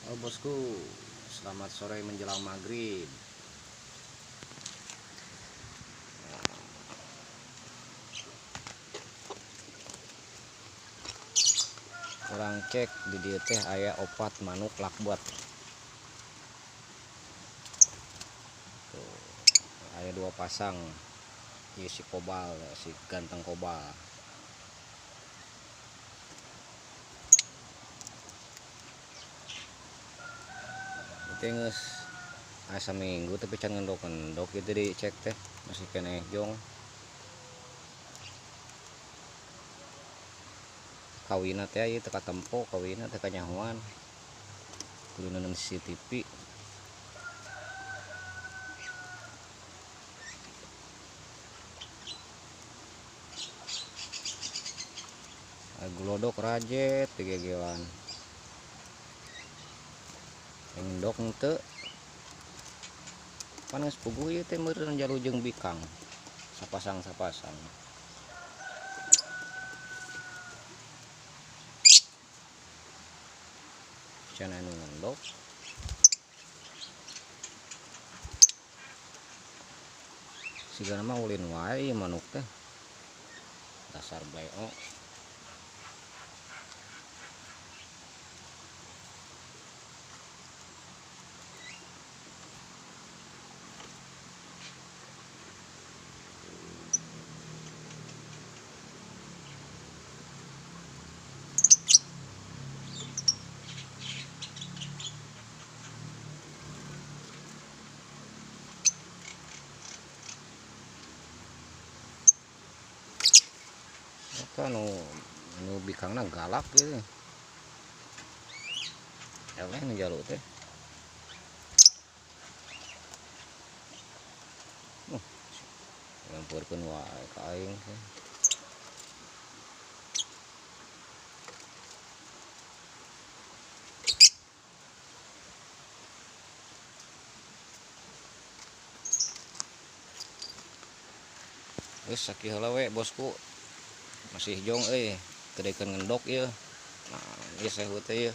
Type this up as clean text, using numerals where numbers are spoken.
Oh bosku, selamat sore menjelang maghrib. Orang cek di dieu teh aya opat manuk lakbat. Tuh, aya 2 pasang. Ieu si Kobal, si ganteng Kobal. Itu geus asa minggu tapi can ngendok-endok gitu dicek teh masih keneh jong. Kawina teh ieu teu katempo, kawina teh kanyahoan. Kudu neuneun CCTV. Glodok rajet digegewan. Endok teu panas puguh ieu teh meureun jalujeng bikang. Sapasang-sapasang. Can anu ngendok. Sigana mah ulin wae manuk teh. Dasar bleo. Eta nu bikangna galak gitu. Eleh nu jalu teh. Nyampurkeun wae ka aing teh. Geus sakiheula we bosku. Masih jong euy, teu dekeun ngendok ieu. Nah, ieu sehu teh ieu.